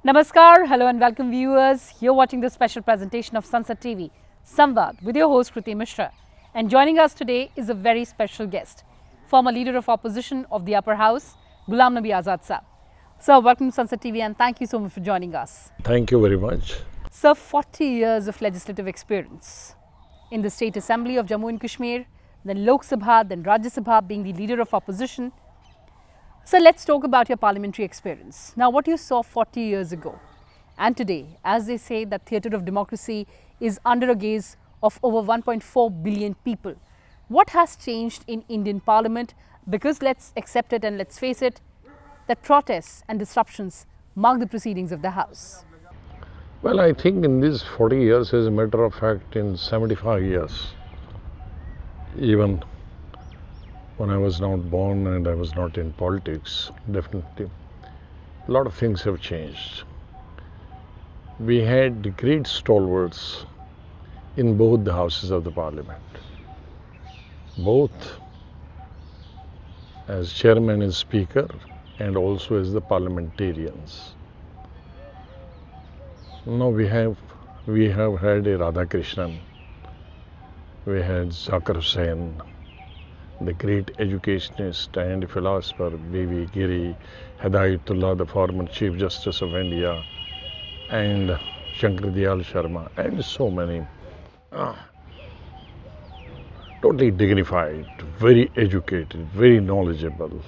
Namaskar, hello and welcome viewers. You're watching this special presentation of Sansad TV, Samvaad, with your host Kriti Mishra. And joining us today is a very special guest, former leader of opposition of the upper house, Ghulam Nabi Azad sir. Sir, welcome to Sansad TV and thank you so much for joining us. Thank you very much. Sir, 40 years of legislative experience in the State Assembly of Jammu and Kashmir, then Lok Sabha, then Rajya Sabha, being the leader of opposition. So let's talk about your parliamentary experience. Now, what you saw 40 years ago and today, as they say that theatre of democracy is under a gaze of over 1.4 billion people. What has changed in Indian Parliament? Because let's accept it and let's face it, that protests and disruptions mark the proceedings of the House. Well, I think in these 40 years, as a matter of fact, in 75 years, even when I was not born and I was not in politics, definitely, a lot of things have changed. We had great stalwarts in both the houses of the parliament, both as chairman and speaker and also as the parliamentarians. Now we have had a Radhakrishnan, we had Zakir Hussain, the great educationist and philosopher B.V. Giri, Hidayatullah, the former Chief Justice of India, and Shankar Dayal Sharma, and so many. Totally dignified, very educated, very knowledgeable.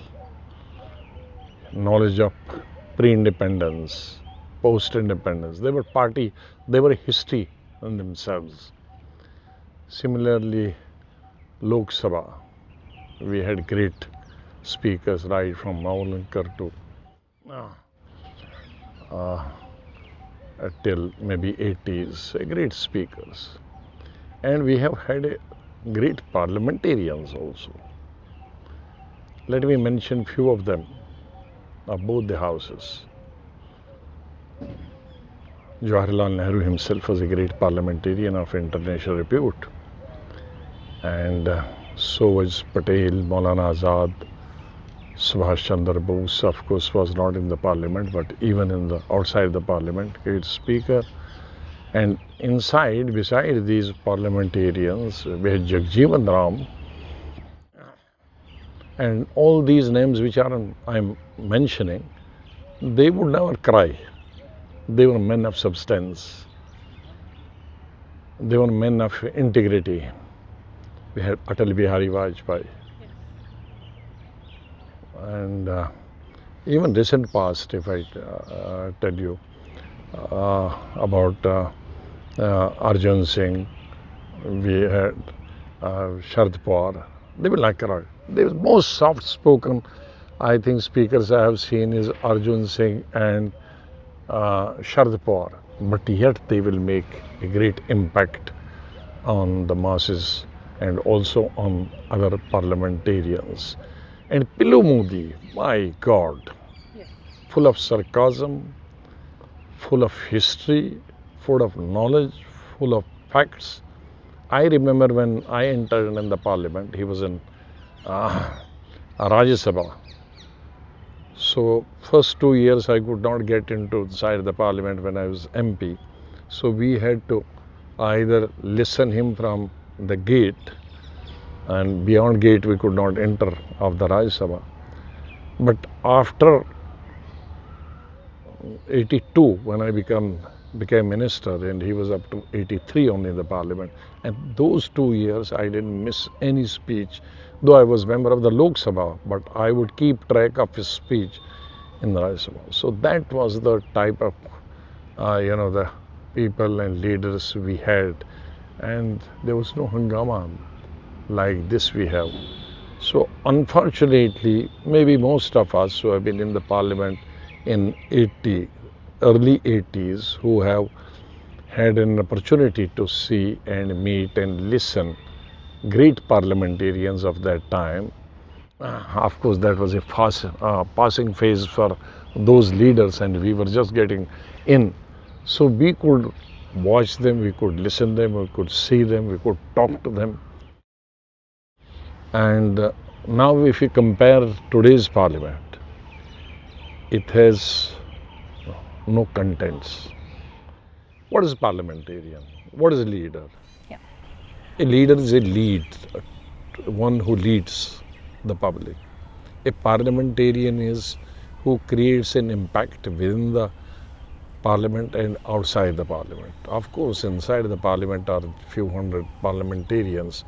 Knowledge of pre-independence, post-independence. They were party, they were history in themselves. Similarly, Lok Sabha. We had great speakers right from Maulinkar to till maybe 80s, great speakers. And we have had great parliamentarians also. Let me mention few of them of both the houses. Jawaharlal Nehru himself was a great parliamentarian of international repute. And so was Patel, Maulana Azad, Subhash Chandra Bose, of course, was not in the parliament, but even in the outside the parliament, great speaker. And inside, beside these parliamentarians, we had Jagjeevan Ram, and all these names which I'm mentioning, they would never cry. They were men of substance. They were men of integrity. We had Atal Bihari Vajpayee. And even recent past, if I tell you about Arjun Singh, we had Sharad Pawar. They were like the most soft-spoken, I think, speakers I have seen is Arjun Singh and Sharad Pawar. But yet they will make a great impact on the masses and also on other parliamentarians. And Pillu Modi, my God, full of sarcasm, full of history, full of knowledge, full of facts. I remember when I entered in the parliament, he was in Rajya Sabha. So first 2 years I could not get inside the parliament when I was MP. So we had to either listen him from the gate, and beyond gate we could not enter of the Rajya Sabha. But after 82, when I became minister, and he was up to 83 only in the parliament, and those 2 years I didn't miss any speech, though I was member of the Lok Sabha, but I would keep track of his speech in the Rajya Sabha. So that was the type of the people and leaders we had, and there was no hangama like this we have. So unfortunately, maybe most of us who have been in the parliament in early 80s, who have had an opportunity to see and meet and listen great parliamentarians of that time. Of course, that was a passing phase for those leaders, and we were just getting in. So we could watch them, we could listen them, we could see them, we could talk to them. And now if you compare today's parliament, it has no contents. What is parliamentarian? What is a leader? Yeah. A leader is a lead, one who leads the public. A parliamentarian is who creates an impact within the parliament and outside the parliament. Of course, inside the parliament are a few hundred parliamentarians,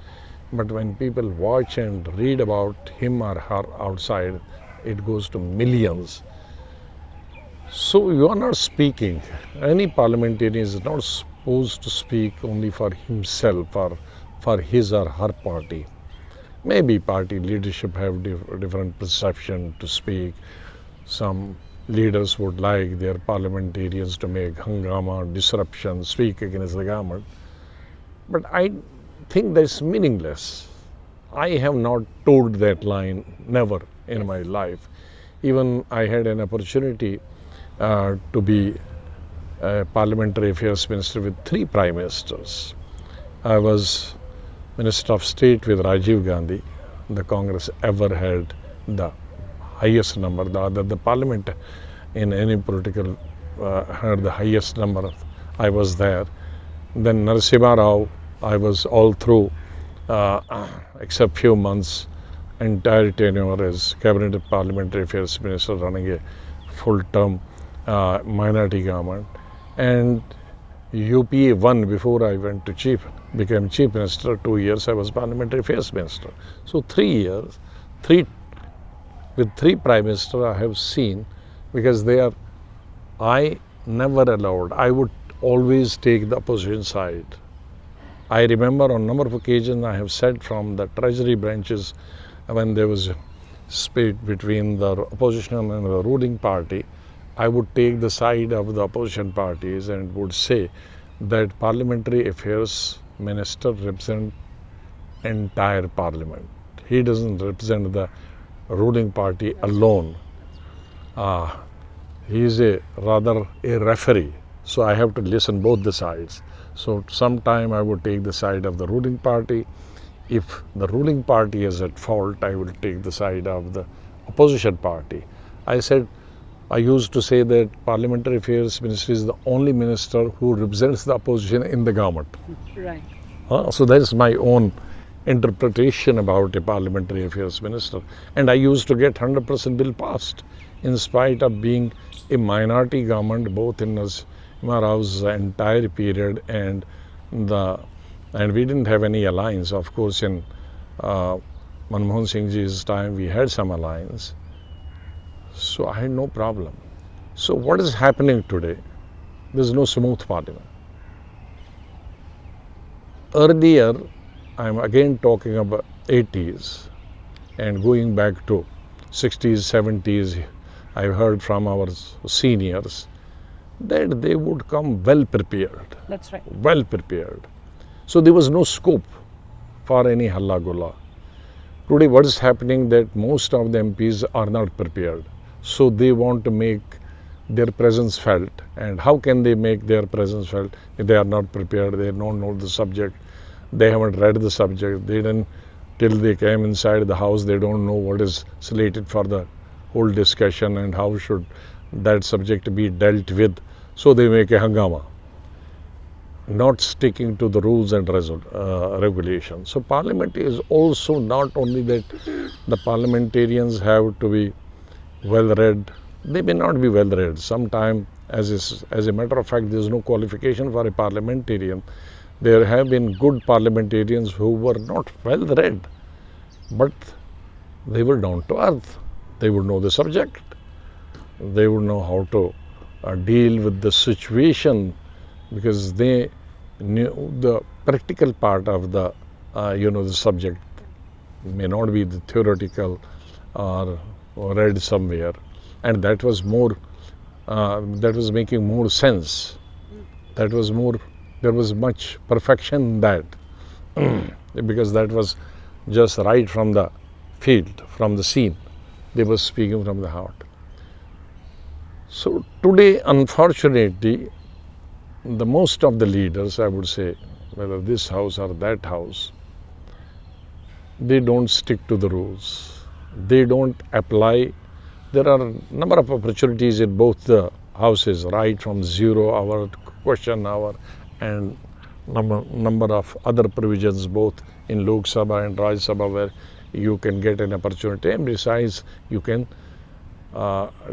but when people watch and read about him or her outside, it goes to millions. So you are not speaking. Any parliamentarian is not supposed to speak only for himself or for his or her party. Maybe party leadership have different perception to speak. Some leaders would like their parliamentarians to make hangama, disruption, speak against the government. But I think that's meaningless. I have not told that line, never in my life. Even I had an opportunity to be a parliamentary affairs minister with 3 prime ministers. I was Minister of State with Rajiv Gandhi. The Congress ever had the highest number, the parliament in any political had the highest number. I was there. Then Narasimha Rao, I was all through, except few months, entire tenure as Cabinet Parliamentary Affairs Minister running a full-term minority government. And UPA won before I went to became Chief Minister. 2 years I was Parliamentary Affairs Minister. So 3 years, with 3 Prime Ministers I have seen, because I never allowed, I would always take the opposition side. I remember on a number of occasions I have said from the Treasury branches when there was a split between the opposition and the ruling party, I would take the side of the opposition parties and would say that Parliamentary Affairs Minister represents entire Parliament. He doesn't represent the ruling party alone. He is rather a referee. So I have to listen both the sides. So sometime I would take the side of the ruling party. If the ruling party is at fault, I will take the side of the opposition party. I used to say that Parliamentary Affairs Minister is the only minister who represents the opposition in the government. Right. So that is my own interpretation about a Parliamentary Affairs Minister. And I used to get 100% bill passed in spite of being a minority government both in Narasimha Rao's entire period and we didn't have any alliance. Of course, in Manmohan Singh ji's time we had some alliance. So I had no problem. So what is happening today? There is no smooth parliament. Earlier, I am again talking about 80s and going back to 60s, 70s, I heard from our seniors that they would come well prepared. That's right. Well prepared. So there was no scope for any halla gulla. Today what is happening that most of the MPs are not prepared. So they want to make their presence felt. And how can they make their presence felt if they are not prepared, they don't know the subject, they haven't read the subject, they didn't, till they came inside the house, they don't know what is slated for the whole discussion and how should that subject be dealt with. So they make a hangama, not sticking to the rules and regulations. So Parliament is also not only that the parliamentarians have to be well read, they may not be well read. Sometimes, as a matter of fact, there is no qualification for a parliamentarian. There have been good parliamentarians who were not well read, but they were down to earth. They would know the subject. They would know how to deal with the situation because they knew the practical part of the the subject may not be the theoretical or read somewhere, and that was more that was making more sense. That was more, there was much perfection in that because that was just right from the field, from the scene. They were speaking from the heart. So today, unfortunately, the most of the leaders, I would say, whether this house or that house, they don't stick to the rules. They don't apply. There are a number of opportunities in both the houses, right from 0 hour, question hour, and number of other provisions both in Lok Sabha and Rajya Sabha where you can get an opportunity, and besides you can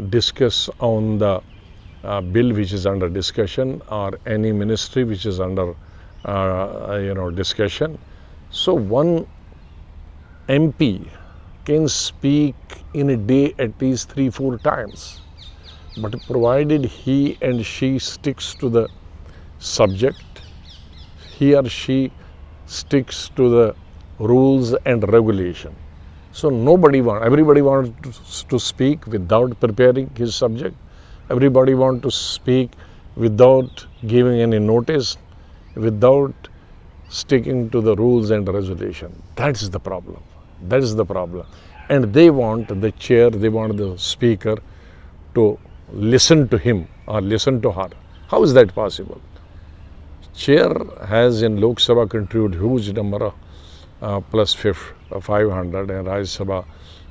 discuss on the bill which is under discussion or any ministry which is under discussion. So one MP can speak in a day at least 3-4 times, but provided he and she sticks to the subject, he or she sticks to the rules and regulation. So everybody wants to speak without preparing his subject. Everybody wants to speak without giving any notice, without sticking to the rules and regulation. That's the problem. That is the problem. And they want the chair, they want the speaker to listen to him or listen to her. How is that possible? Chair has in Lok Sabha contributed huge number of plus 500 and Rajya Sabha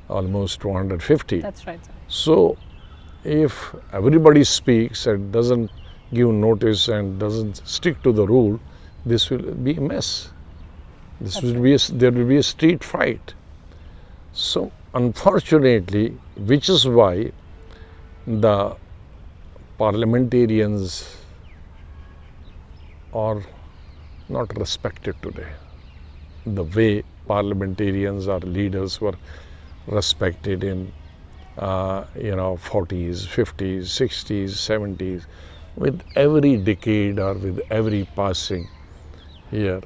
almost 250. That's right, sir. So if everybody speaks and doesn't give notice and doesn't stick to the rule, this will be a mess. There will be a street fight. So unfortunately, which is why the parliamentarians are not respected today. The way parliamentarians or leaders were respected in 40s, 50s, 60s, 70s. With every decade or with every passing year,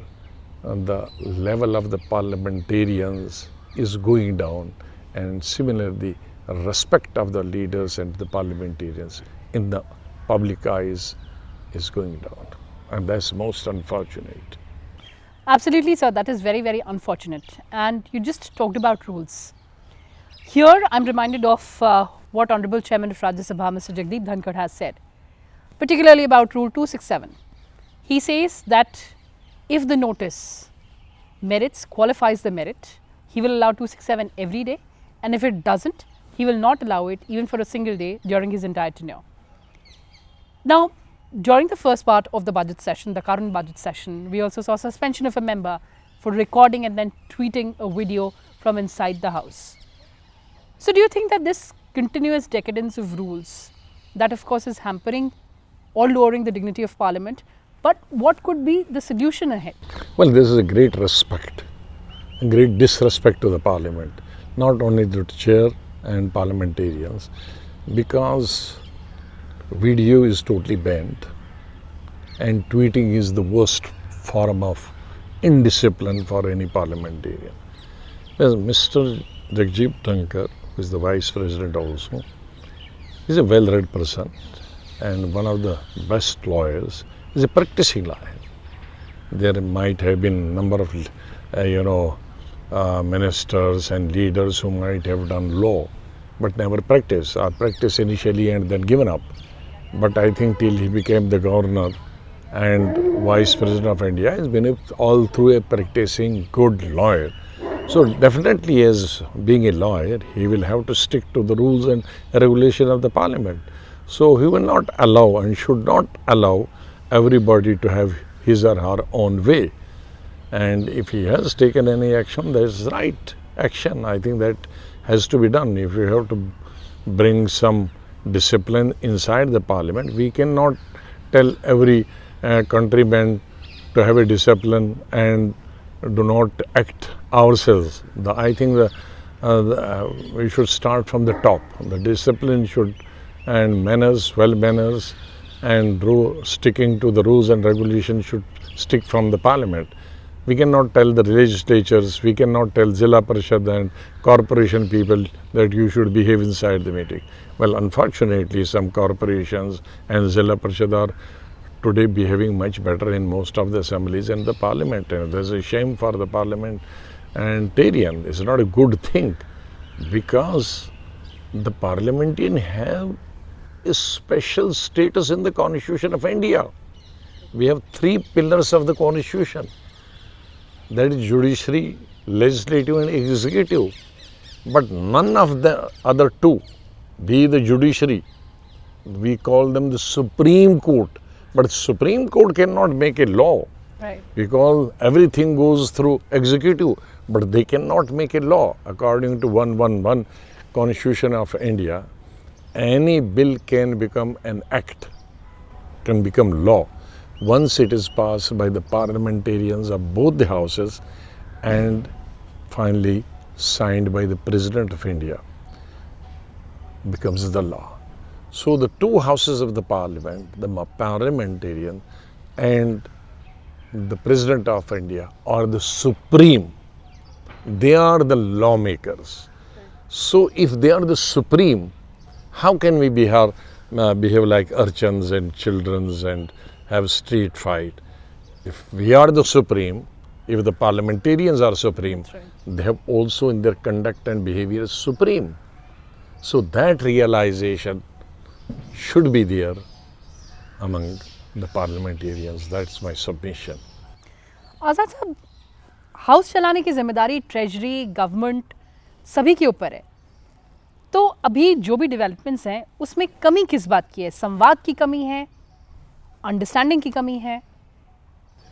the level of the parliamentarians is going down, and similarly, respect of the leaders and the parliamentarians in the public eyes is going down, and that's most unfortunate. Absolutely, sir. That is very, very unfortunate. And you just talked about rules. Here, I'm reminded of what Honorable Chairman of Rajya Sabha, Mr. Jagdeep Dhankar, has said, particularly about Rule 267. He says that if the notice qualifies the merit, he will allow 267 every day, and if it doesn't, he will not allow it even for a single day during his entire tenure. Now, during the first part of the budget session, the current budget session, we also saw suspension of a member for recording and then tweeting a video from inside the house. So do you think that this continuous decadence of rules, that of course is hampering or lowering the dignity of Parliament, but what could be the solution ahead? Well, this is a great disrespect to the Parliament, not only the chair and parliamentarians, because video is totally banned and tweeting is the worst form of indiscipline for any parliamentarian. Well, Mr. Rajeev Dhankar, who is the Vice President also, is a well-read person and one of the best lawyers. He is a practicing lawyer. There might have been a number of ministers and leaders who might have done law but never practiced, or practiced initially and then given up. But I think till he became the governor and Vice President of India, he's been all through a practicing good lawyer. So definitely, as being a lawyer, he will have to stick to the rules and regulation of the Parliament. So he will not allow and should not allow everybody to have his or her own way. And if he has taken any action, that's right action. I think that has to be done. If you have to bring some discipline inside the Parliament, we cannot tell every countryman to have a discipline and do not act ourselves. I think we should start from the top. The discipline should, and manners, well manners, and sticking to the rules and regulations should stick from the Parliament. We cannot tell the legislatures, we cannot tell Zilla Parishad and corporation people that you should behave inside the meeting. Well, unfortunately, some corporations and Zilla Parishad are today behaving much better in most of the assemblies and the Parliament. And there's a shame for the parliamentarian. It's not a good thing, because the parliamentarian have a special status in the Constitution of India. We have 3 pillars of the Constitution. That is judiciary, legislative and executive. But none of the other 2, be the judiciary We call them the Supreme Court. But Supreme Court cannot make a law. Right. Because everything goes through executive, but they cannot make a law. According to 111 Constitution of India, any bill can become an act, can become law, once it is passed by the parliamentarians of both the houses and finally signed by the President of India, becomes the law. So the two houses of the parliament, the parliamentarian and the President of India are the supreme. They are the lawmakers. So if they are the supreme, how can we behave like urchins and children and have street fight? If we are the supreme, if the parliamentarians are supreme, That's right. they have also in their conduct and behavior supreme. So that realization should be there among the parliamentarians. That's my submission. आज़ाद साहब, house चलाने की जिम्मेदारी treasury, government सभी के ऊपर है, तो अभी जो भी डेवलपमेंट्स हैं उसमें कमी किस बात की है? संवाद की कमी है, अंडरस्टैंडिंग की कमी है?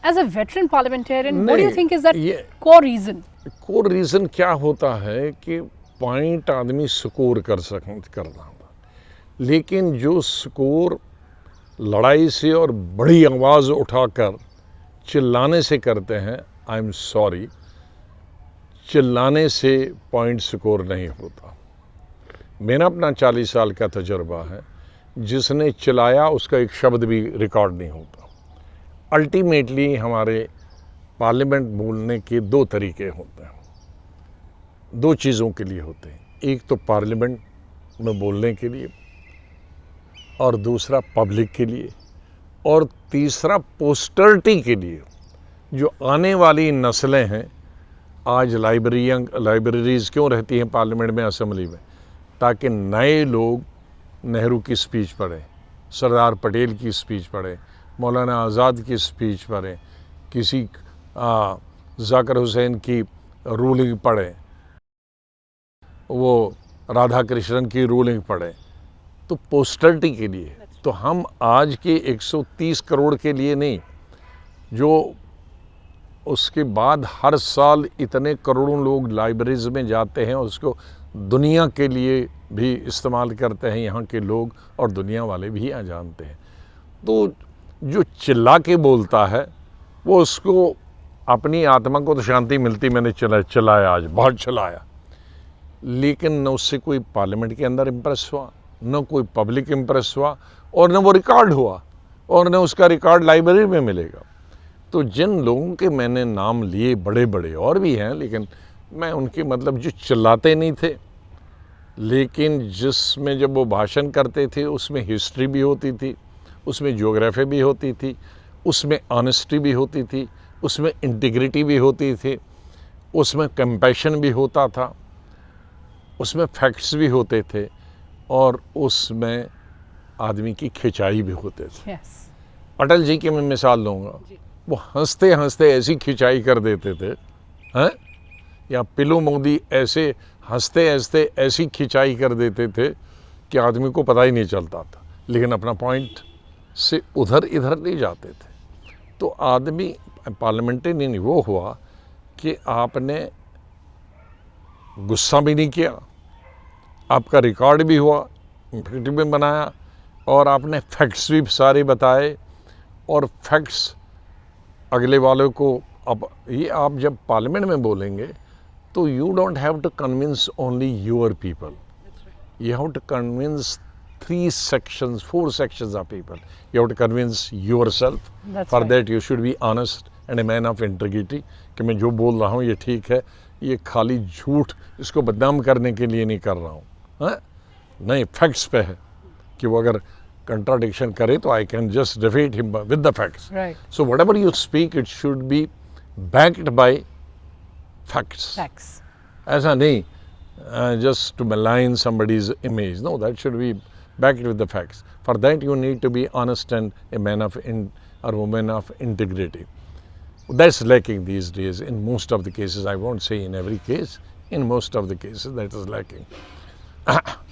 As a veteran parliamentarian, what do you think is that core reason? Core reason क्या होता है कि पॉइंट आदमी स्कोर करना, लेकिन जो स्कोर लड़ाई से और बड़ी आवाज़ उठाकर चिल्लाने से करते हैं, आई एम सॉरी, चिल्लाने से पॉइंट स्कोर नहीं होता। मेरा अपना 40 साल का तजुर्बा है, जिसने चिल्लाया उसका एक शब्द भी रिकॉर्ड नहीं होता। अल्टीमेटली हमारे पार्लियामेंट बोलने के दो तरीके होते हैं, दो चीज़ों के लिए होते हैं। एक तो पार्लियामेंट में बोलने के लिए और दूसरा पब्लिक के लिए और तीसरा पोस्टरिटी के लिए। जो आने वाली नस्लें हैं, आज लाइब्रेरीज़ क्यों रहती हैं पार्लियामेंट में, असेंबली में, ताकि नए लोग नेहरू की स्पीच पढ़ें, सरदार पटेल की स्पीच पढ़ें, मौलाना आज़ाद की स्पीच पढ़ें, किसी ज़ाकिर हुसैन की रूलिंग पढ़ें, वो राधा कृष्णन की रूलिंग पढ़ें। तो पोस्टरिटी के लिए। तो हम आज के 130 करोड़ के लिए नहीं, जो उसके बाद हर साल इतने करोड़ों लोग लाइब्रेरीज में जाते हैं, उसको दुनिया के लिए भी इस्तेमाल करते हैं यहाँ के लोग, और दुनिया वाले भी यहाँ जानते हैं। तो जो चिल्ला के बोलता है वो उसको अपनी आत्मा को तो शांति मिलती, मैंने चिल्लाया, आज बहुत चिल्लाया, लेकिन न उससे कोई पार्लियामेंट के अंदर इम्प्रेस हुआ, न कोई पब्लिक इम्प्रेस हुआ, और न वो रिकॉर्ड हुआ, और न उसका रिकॉर्ड लाइब्रेरी में मिलेगा। तो जिन लोगों के मैंने नाम लिए, बड़े बड़े और भी हैं, लेकिन मैं उनके मतलब जो चिल्लाते नहीं थे, लेकिन जिसमें जब वो भाषण करते थे उसमें हिस्ट्री भी होती थी, उसमें ज्योग्राफी भी होती थी, उसमें ऑनेस्टी भी होती थी, उसमें इंटीग्रिटी भी होती थी, उसमें कंपैशन भी होता था, उसमें फैक्ट्स भी होते थे, और उसमें आदमी की खिंचाई भी होते थे। अटल जी की मैं मिसाल दूंगा, वो हंसते हंसते ऐसी खिंचाई कर देते थे, हैं, या पिलू मोदी ऐसे हंसते हंसते ऐसी खिंचाई कर देते थे कि आदमी को पता ही नहीं चलता था, लेकिन अपना पॉइंट से उधर इधर नहीं जाते थे। तो आदमी पार्लियामेंटेरियन वो हुआ कि आपने गुस्सा भी नहीं किया, आपका रिकॉर्ड भी हुआ, फैक्ट भी बनाया, और आपने फैक्ट्स भी सारे बताए, और फैक्ट्स अगले वालों को। अब ये आप जब पार्लियामेंट में बोलेंगे तो you don't have to convince only your people, you have to convince 3 sections, 4 sections of people. You have to convince yourself. For that you should be honest and a man of integrity, कि मैं जो बोल रहा हूँ ये ठीक है, ये खाली झूठ इसको बदनाम करने के लिए नहीं कर रहा हूँ, हाँ? नहीं, फैक्ट्स पे है कि वो अगर कंट्राडिक्शन करे तो I can just defeat him with the facts. So whatever you speak it should be backed by facts. ऐसा नहीं just to malign somebody's image. No, that should be backed with the facts. For that you need to be honest and a man of or woman of integrity. That's lacking these days in most of the cases. I won't say in every case, in most of the cases that is lacking.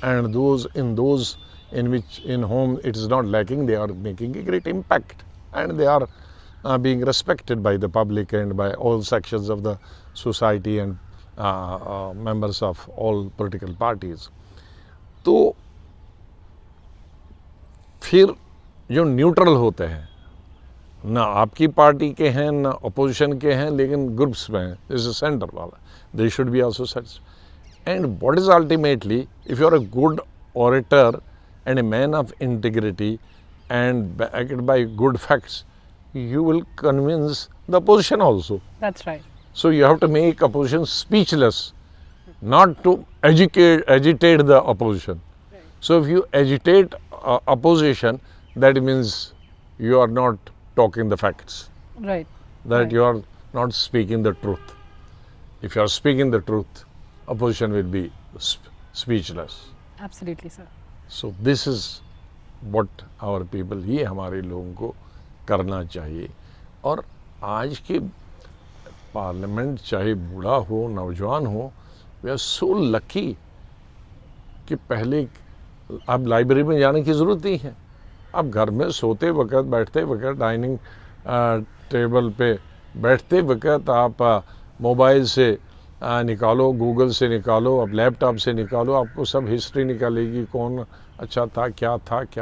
And in those in whom it is not lacking, they are making a great impact, and they are being respected by the public and by all sections of the society and members of all political parties. तो फिर जो neutral होते हैं, ना आपकी party के हैं ना अपोजिशन के हैं, लेकिन ग्रुप्स में हैं, जैसे सेंटर वाला, they should be also such. And what is ultimately, if you are a good orator and a man of integrity and backed by good facts, you will convince the opposition also. That's right. So you have to make opposition speechless, not to agitate the opposition. Right. So if you agitate opposition, that means you are not talking the facts. Right. That right. you are not speaking the truth. If you are speaking the truth, opposition will be speechless. Absolutely, sir. So this is what our people, ये हमारे लोगों को करना चाहिए. और आज के parliament चाहे बूढ़ा हो नौजवान हो, वी आर सो लकी कि पहले अब लाइब्रेरी में जाने की ज़रूरत नहीं है. अब घर में सोते वक्त बैठते वक्त डाइनिंग टेबल पे बैठते वक्त आप मोबाइल से निकालो, गूगल से निकालो, अब लैपटॉप से निकालो, आपको सब हिस्ट्री निकालेगी, कौन अच्छा था, क्या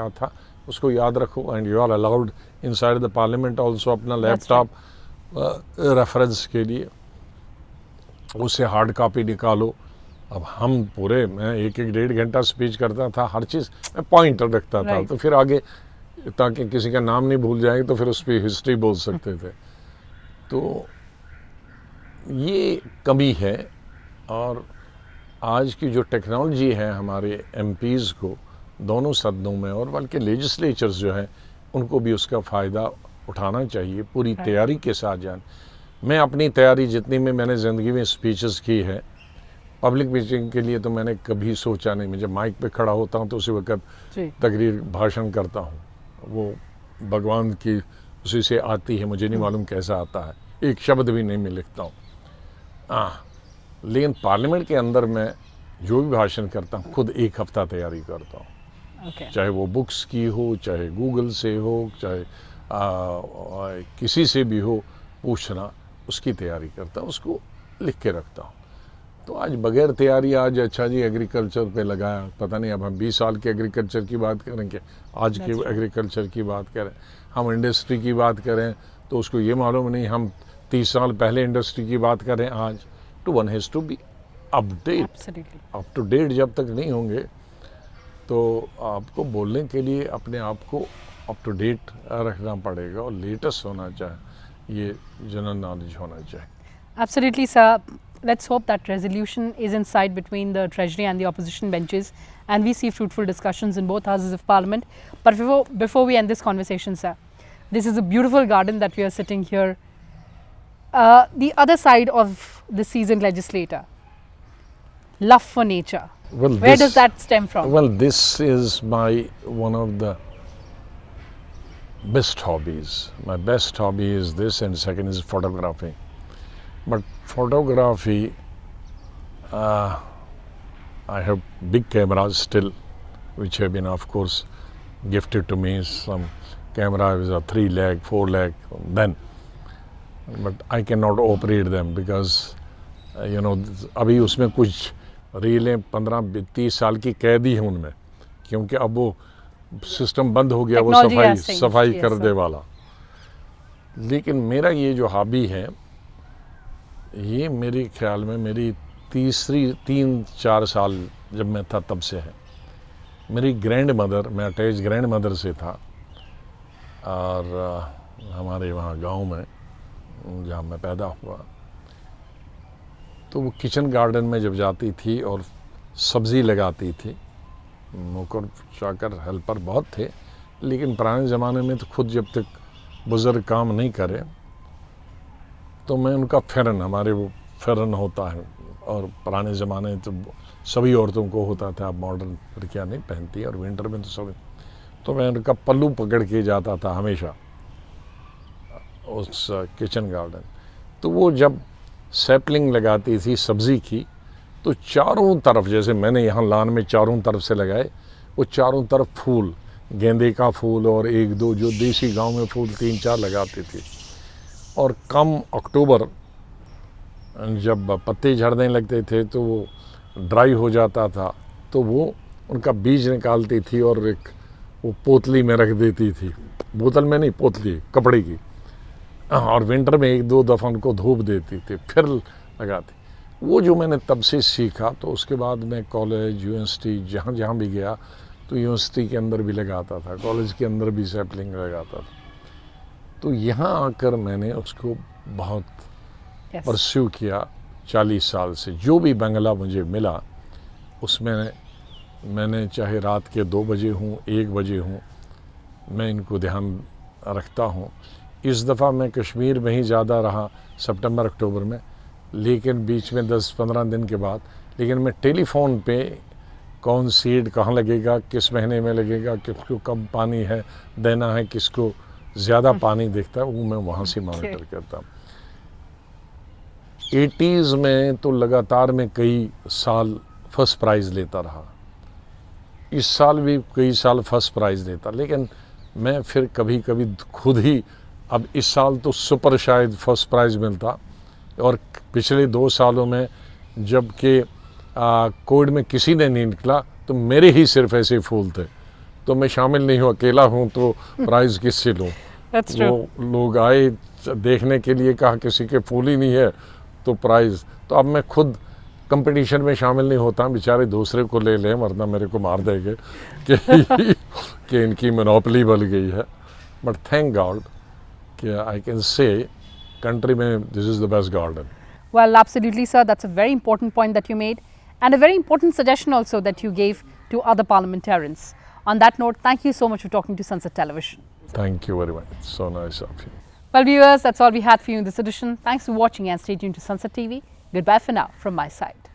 था, उसको याद रखो. And you are allowed inside the parliament also अपना लैपटॉप रेफरेंस के लिए, उससे हार्ड कॉपी निकालो. अब हम पूरे, मैं एक डेढ़ घंटा स्पीच करता था, हर चीज़ मैं पॉइंट रखता था, तो फिर आगे ताकि किसी का नाम नहीं भूल जाए, तो फिर उस पर हिस्ट्री बोल सकते थे. तो ये कमी है. और आज की जो टेक्नोलॉजी है हमारे एमपीज़ को दोनों सदनों में, और बल्कि लेजिस्लेचर्स जो हैं उनको भी उसका फ़ायदा उठाना चाहिए, पूरी तैयारी के साथ जान. मैं अपनी तैयारी जितनी में मैंने ज़िंदगी में स्पीचेस की है, पब्लिक मीटिंग के लिए तो मैंने कभी सोचा नहीं. मैं जब माइक पे खड़ा होता हूँ तो उसी वक्त तकरीर भाषण करता हूँ, वो भगवान की उसी से आती है, मुझे नहीं मालूम कैसा आता है, एक शब्द भी नहीं मैं लिखता हूँ. लेकिन पार्लियामेंट के अंदर मैं जो भी भाषण करता हूँ खुद एक हफ्ता तैयारी करता हूँ. चाहे वो बुक्स की हो, चाहे गूगल से हो, चाहे किसी से भी हो पूछना, उसकी तैयारी करता हूँ, उसको लिख के रखता हूँ. तो आज बगैर तैयारी, आज अच्छा जी एग्रीकल्चर पे लगाया, पता नहीं अब हम 20 साल के एग्रीकल्चर की बात करेंगे, आज के एग्रीकल्चर की बात करें, हम इंडस्ट्री की बात करें तो उसको ये मालूम नहीं हम 30 साल पहले इंडस्ट्री की बात करें आज. To one has to be update, up to date जब तक नहीं होंगे तो आपको बोलने के लिए अपने आप को अप टू डेट रखना पड़ेगा, और लेटेस्ट होना चाहिए, ये जनरल नॉलेज होना चाहिए. Absolutely, sir. Let's hope that resolution is in sight between the Treasury and the opposition benches, and we see fruitful discussions in both houses of Parliament. But before we end this conversation, sir, this is a beautiful garden that we are sitting here. The other side of the seasoned legislator, love for nature. Well, where does that stem from? Well, this is one of the best hobbies. My best hobby is this, and second is photography. But photography, I have big cameras still, which have been, of course, gifted to me. Some camera is a 3 lakh, 4 lakh then, but I cannot operate them because, अभी उसमें कुछ रीलें 15-30 साल की कैदी हैं उनमें, क्योंकि अब वो सिस्टम बंद हो गया, वो सफाई कर दे वाला. लेकिन मेरा ये जो हॉबी है, ये मेरे ख्याल में मेरी 3-4 साल जब मैं था तब से है. मेरी ग्रैंड मदर, मैं अटैच ग्रैंड मदर से था, और हमारे वहाँ गांव में जहाँ मैं पैदा हुआ, तो वो किचन गार्डन में जब जाती थी और सब्ज़ी लगाती थी, नौकर चाकर हेल्पर बहुत थे, लेकिन पुराने ज़माने में तो खुद जब तक बुज़ुर्ग काम नहीं करे तो मैं उनका फेरन, हमारे वो फेरन होता है, और पुराने ज़माने तो सभी औरतों को होता था, अब मॉडर्न लड़कियाँ नहीं पहनती, और विंटर में तो सभी, तो मैं उनका पल्लू पकड़ के जाता था हमेशा उस किचन गार्डन. तो वो जब सैपलिंग लगाती थी सब्ज़ी की, तो चारों तरफ, जैसे मैंने यहाँ लान में चारों तरफ से लगाए, वो चारों तरफ फूल, गेंदे का फूल और एक दो जो देसी गांव में फूल 3-4 लगाते थे। और कम अक्टूबर जब पत्ते झड़ने लगते थे तो वो ड्राई हो जाता था, तो वो उनका बीज निकालती थी और एक वो पोतली में रख देती थी, बोतल में नहीं, पोतली कपड़े की, और विंटर में 1-2 दफ़ा उनको धूप देती थी, फिर लगाती। वो जो मैंने तब से सीखा, तो उसके बाद मैं कॉलेज, यूनिवर्सिटी, जहाँ जहाँ भी गया तो यूनिवर्सिटी के अंदर भी लगाता था, कॉलेज के अंदर भी सैपलिंग लगाता था। तो यहाँ आकर मैंने उसको बहुत परस्यू किया 40 साल से। जो भी बंगला मुझे मिला उसमें मैंने चाहे रात के 2 बजे हूँ, 1 बजे हूँ, मैं इनको ध्यान रखता हूँ। इस दफ़ा मैं कश्मीर में ही ज़्यादा रहा सितंबर अक्टूबर में, लेकिन बीच में 10-15 दिन के बाद, लेकिन मैं टेलीफोन पे कौन सीड कहाँ लगेगा, किस महीने में लगेगा, किसको कम पानी है देना है, किसको ज़्यादा पानी दिखता है, वो मैं वहाँ से मॉनिटर करता हूँ। 80s में तो लगातार मैं कई साल फर्स्ट प्राइज़ लेता रहा, इस साल भी कई साल फर्स्ट प्राइज़ लेता, लेकिन मैं फिर कभी कभी खुद ही, अब इस साल तो सुपर शायद फर्स्ट प्राइज़ मिलता, और पिछले 2 सालों में जबकि कोविड में किसी ने नहीं निकला तो मेरे ही सिर्फ ऐसे फूल थे, तो मैं शामिल नहीं हूँ, अकेला हूँ, तो प्राइज़ किससे लूँ। वो लोग आए देखने के लिए, कहा किसी के फूल ही नहीं है तो प्राइज़, तो अब मैं खुद कंपटीशन में शामिल नहीं होता, बेचारे दूसरे को ले लें वरना मेरे को मार देंगे कि इनकी मोनोपोली बन गई है। बट थैंक गॉड कि I can say country mein this is the best garden. Well, absolutely, sir. That's a very important point that you made, and a very important suggestion also that you gave to other parliamentarians. On that note, thank you so much for talking to Sansad Television. Thank you very much. It's so nice of you. Well, viewers, that's all we had for you in this edition. Thanks for watching and stay tuned to Sansad TV. Goodbye for now from my side.